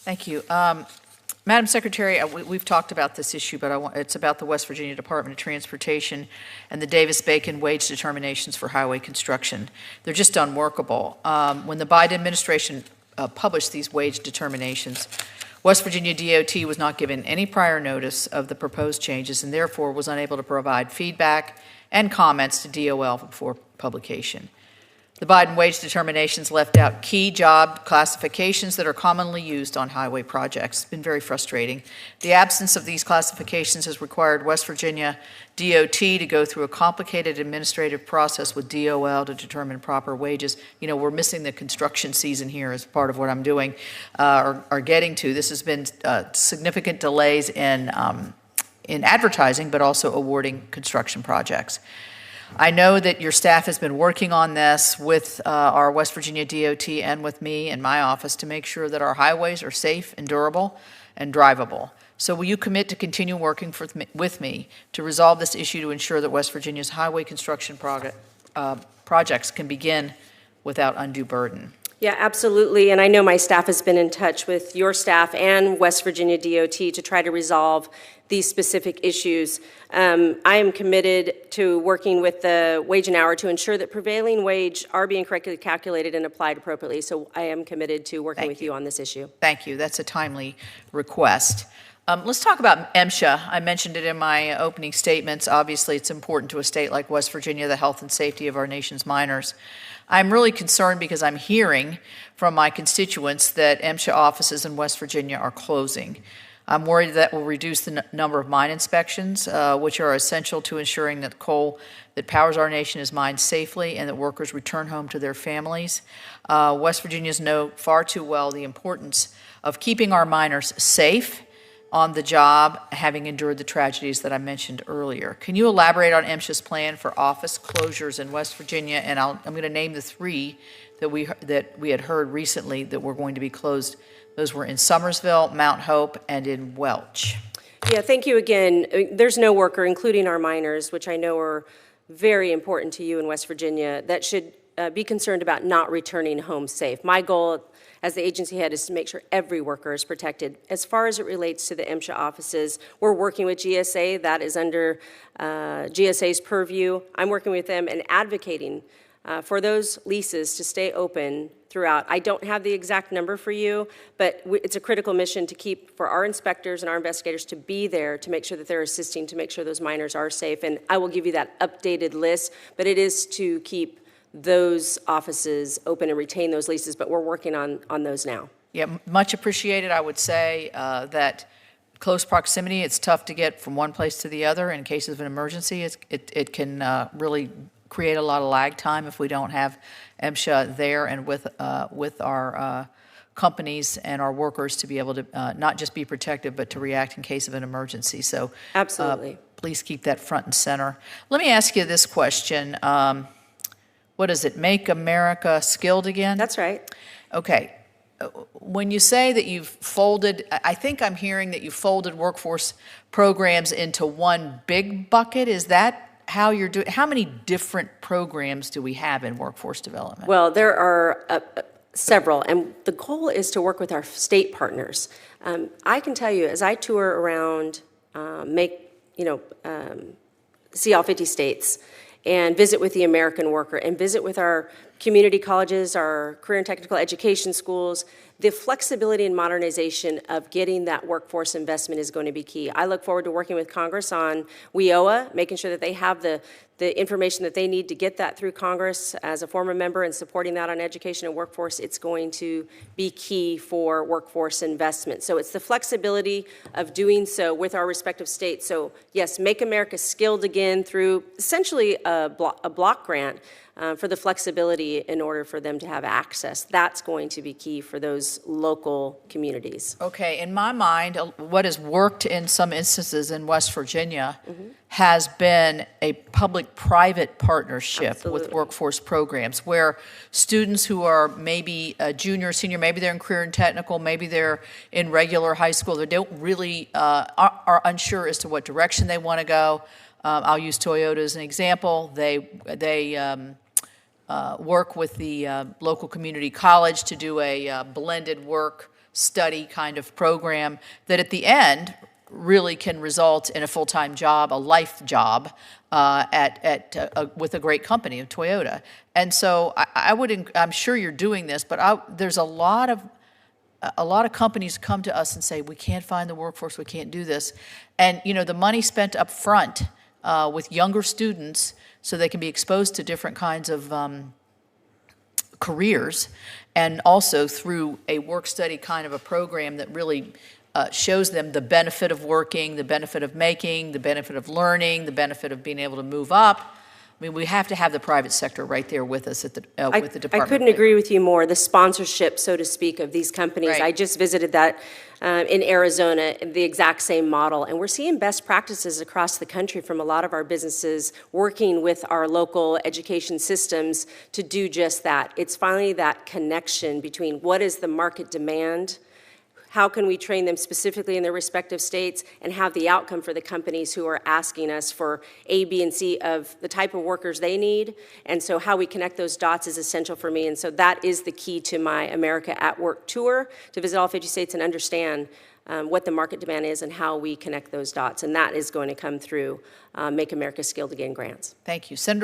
Thank you. Madam Secretary, we've talked about this issue, but it's about the West Virginia Department of Transportation and the Davis-Bacon wage determinations for highway construction. They're just unworkable. When the Biden administration published these wage determinations, West Virginia DOT was not given any prior notice of the proposed changes and therefore was unable to provide feedback and comments to DOL before publication. The Biden wage determinations left out key job classifications that are commonly used on highway projects. It's been very frustrating. The absence of these classifications has required West Virginia DOT to go through a complicated administrative process with DOL to determine proper wages. You know, we're missing the construction season here as part of what I'm doing, or getting to. This has been significant delays in advertising, but also awarding construction projects. I know that your staff has been working on this with our West Virginia DOT and with me and my office to make sure that our highways are safe and durable and drivable. So will you commit to continue working with me to resolve this issue to ensure that West Virginia's highway construction projects can begin without undue burden? Yeah, absolutely. And I know my staff has been in touch with your staff and West Virginia DOT to try to resolve these specific issues. I am committed to working with the wage and hour to ensure that prevailing wage are being correctly calculated and applied appropriately. So I am committed to working with you on this issue. Thank you. That's a timely request. Let's talk about MSHA. I mentioned it in my opening statements. Obviously, it's important to a state like West Virginia, the health and safety of our nation's minors. I'm really concerned because I'm hearing from my constituents that MSHA offices in West Virginia are closing. I'm worried that will reduce the number of mine inspections, which are essential to ensuring that coal that powers our nation is mined safely and that workers return home to their families. West Virginians know far too well the importance of keeping our miners safe on the job, having endured the tragedies that I mentioned earlier. Can you elaborate on MSHA's plan for office closures in West Virginia? And I'm going to name the three that we had heard recently that were going to be closed. Those were in Summersville, Mount Hope, and in Welch. Yeah, thank you again. There's no worker, including our miners, which I know are very important to you in West Virginia, that should be concerned about not returning home safe. My goal as the agency head is to make sure every worker is protected. As far as it relates to the MSHA offices, we're working with GSA. That is under GSA's purview. I'm working with them and advocating for those leases to stay open throughout. I don't have the exact number for you, but it's a critical mission to keep for our inspectors and our investigators to be there to make sure that they're assisting to make sure those miners are safe. And I will give you that updated list, but it is to keep those offices open and retain those leases, but we're working on those now. Yeah, much appreciated. I would say that close proximity, it's tough to get from one place to the other. In cases of an emergency, it can really create a lot of lag time if we don't have MSHA there and with our companies and our workers to be able to not just be protective, but to react in case of an emergency. So absolutely, please keep that front and center. Let me ask you this question. What is it, Make America Skilled Again? That's right. Okay. When you say that you've folded, I think I'm hearing that you folded workforce programs into one big bucket. Is that how you're doing? How many different programs do we have in workforce development? Well, there are several, and the goal is to work with our state partners. I can tell you, as I tour around, see all 50 states, and visit with the American worker and visit with our community colleges, our career and technical education schools, the flexibility and modernization of getting that workforce investment is going to be key. I look forward to working with Congress on WIOA, making sure that they have the information that they need to get that through Congress. As a former member and supporting that on education and workforce, it's going to be key for workforce investment. So it's the flexibility of doing so with our respective states. So yes, Make America Skilled Again through essentially a block grant for the flexibility in order for them to have access. That's going to be key for those local communities. Okay, in my mind, what has worked in some instances in West Virginia has been a public-private partnership Absolutely. With workforce programs where students who are maybe a junior, senior, maybe they're in career and technical, maybe they're in regular high school, they don't really are unsure as to what direction they want to go. I'll use Toyota as an example. They work with the local community college to do a blended work study kind of program that at the end really can result in a full-time job, a life job with a great company, Toyota. And so I'm sure you're doing this, but there's a lot of companies come to us and say, we can't find the workforce, we can't do this. And, the money spent up front with younger students so they can be exposed to different kinds of careers, and also through a work-study kind of a program that really shows them the benefit of working, the benefit of making, the benefit of learning, the benefit of being able to move up. I mean, we have to have the private sector right there with us with the Department. I couldn't agree with you more. The sponsorship, so to speak, of these companies. Right. I just visited that in Arizona, the exact same model. And we're seeing best practices across the country from a lot of our businesses working with our local education systems to do just that. It's finally that connection between what is the market demand, how can we train them specifically in their respective states, and have the outcome for the companies who are asking us for A, B, and C of the type of workers they need. And so how we connect those dots is essential for me. And so that is the key to my America at Work tour, to visit all 50 states and understand what the market demand is and how we connect those dots. And that is going to come through Make America Skilled Again grants. Thank you. Senator